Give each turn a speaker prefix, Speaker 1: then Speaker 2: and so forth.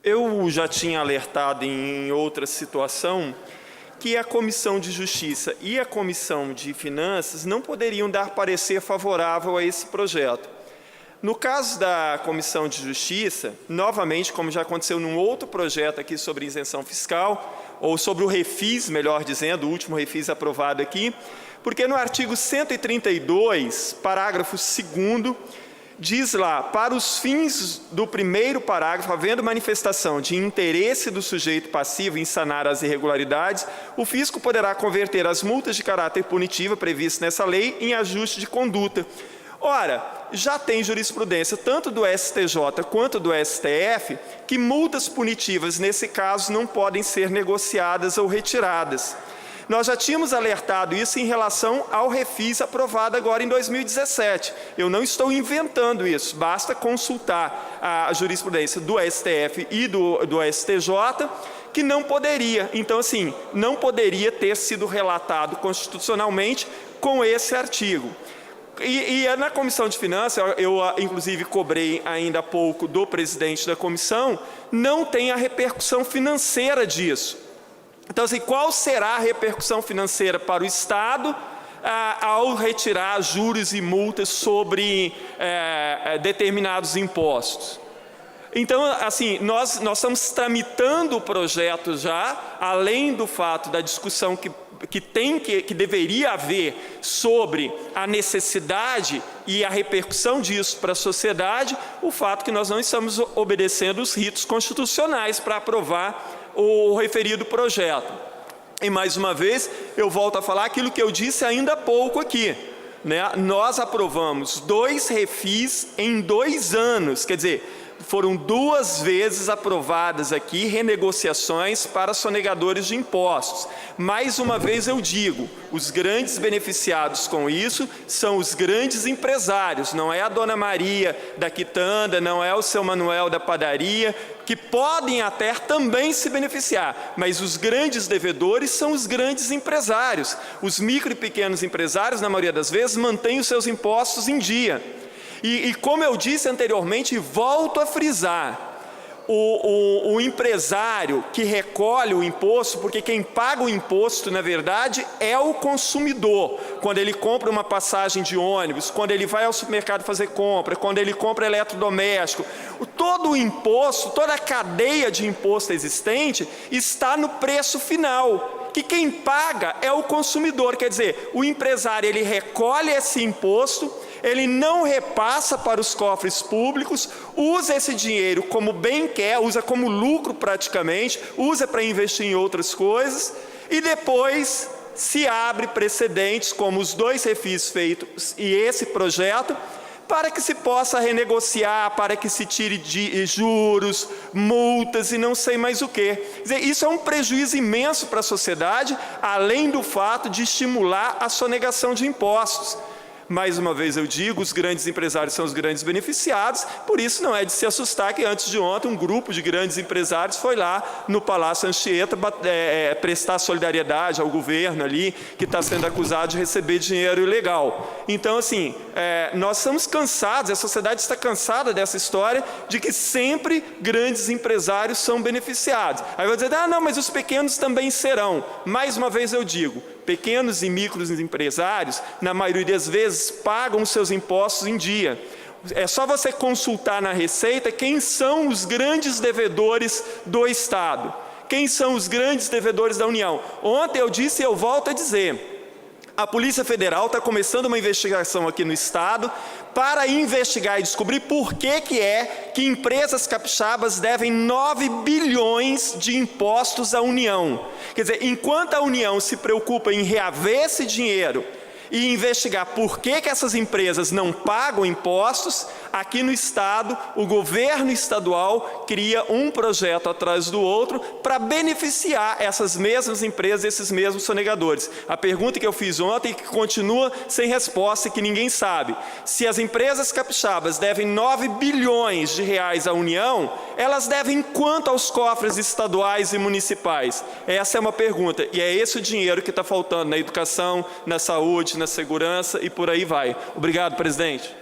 Speaker 1: Eu já tinha alertado em outra situação que a Comissão de Justiça e a Comissão de Finanças não poderiam dar parecer favorável a esse projeto. No caso da Comissão de Justiça, novamente, como já aconteceu num outro projeto aqui sobre isenção fiscal, ou sobre o refis, melhor dizendo, o último refis aprovado aqui, porque no artigo 132, parágrafo 2º, diz lá, para os fins do primeiro parágrafo, havendo manifestação de interesse do sujeito passivo em sanar as irregularidades, o fisco poderá converter as multas de caráter punitivo previstas nessa lei em ajuste de conduta. Ora, já tem jurisprudência tanto do STJ quanto do STF que multas punitivas, nesse caso, não podem ser negociadas ou retiradas. Nós já tínhamos alertado isso em relação ao refis aprovado agora em 2017. Eu não estou inventando isso, basta consultar a jurisprudência do STF e do STJ, que não poderia. Então, assim, não poderia ter sido relatado constitucionalmente com esse artigo. E na Comissão de Finanças, eu inclusive cobrei ainda há pouco do presidente da comissão, não tem a repercussão financeira disso. Então, assim, qual será a repercussão financeira para o Estado ao retirar juros e multas sobre determinados impostos? Então, assim, nós estamos tramitando o projeto já, além do fato da discussão que deveria haver sobre a necessidade e a repercussão disso para a sociedade, o fato que nós não estamos obedecendo os ritos constitucionais para aprovar o referido projeto. E, mais uma vez, eu volto a falar aquilo que eu disse ainda há pouco aqui, né? Nós aprovamos 2 refis em 2 anos, quer dizer, foram 2 vezes aprovadas aqui renegociações para sonegadores de impostos. Mais uma vez eu digo, os grandes beneficiados com isso são os grandes empresários, não é a dona Maria da quitanda, não é o seu Manuel da padaria, que podem até também se beneficiar, mas os grandes devedores são os grandes empresários. Os micro e pequenos empresários, na maioria das vezes, mantêm os seus impostos em dia. E como eu disse anteriormente, e volto a frisar, o empresário que recolhe o imposto, porque quem paga o imposto, na verdade, é o consumidor. Quando ele compra uma passagem de ônibus, quando ele vai ao supermercado fazer compra, quando ele compra eletrodoméstico, todo o imposto, toda a cadeia de imposto existente está no preço final, que quem paga é o consumidor. Quer dizer, o empresário ele recolhe esse imposto, ele não repassa para os cofres públicos, usa esse dinheiro como bem quer, usa como lucro praticamente, usa para investir em outras coisas, e depois se abre precedentes, como os 2 refis feitos e esse projeto, para que se possa renegociar, para que se tire de juros, multas e não sei mais o quê. Quer dizer, isso é um prejuízo imenso para a sociedade, além do fato de estimular a sonegação de impostos. Mais uma vez eu digo, os grandes empresários são os grandes beneficiados, por isso não é de se assustar que antes de ontem um grupo de grandes empresários foi lá no Palácio Anchieta prestar solidariedade ao governo ali, que está sendo acusado de receber dinheiro ilegal. Então, assim, nós estamos cansados, a sociedade está cansada dessa história de que sempre grandes empresários são beneficiados. Aí vai dizer, não, mas os pequenos também serão. Mais uma vez eu digo, pequenos e micros empresários, na maioria das vezes, pagam seus impostos em dia. É só você consultar na Receita quem são os grandes devedores do Estado, quem são os grandes devedores da União. Ontem eu disse e eu volto a dizer, a Polícia Federal está começando uma investigação aqui no Estado para investigar e descobrir por que empresas capixabas devem 9 bilhões de impostos à União. Quer dizer, enquanto a União se preocupa em reaver esse dinheiro e investigar por que essas empresas não pagam impostos, aqui no Estado, o governo estadual cria um projeto atrás do outro para beneficiar essas mesmas empresas, esses mesmos sonegadores. A pergunta que eu fiz ontem, que continua sem resposta e que ninguém sabe, se as empresas capixabas devem 9 bilhões de reais à União, elas devem quanto aos cofres estaduais e municipais? Essa é uma pergunta, e é esse o dinheiro que está faltando na educação, na saúde, na segurança e por aí vai. Obrigado, presidente.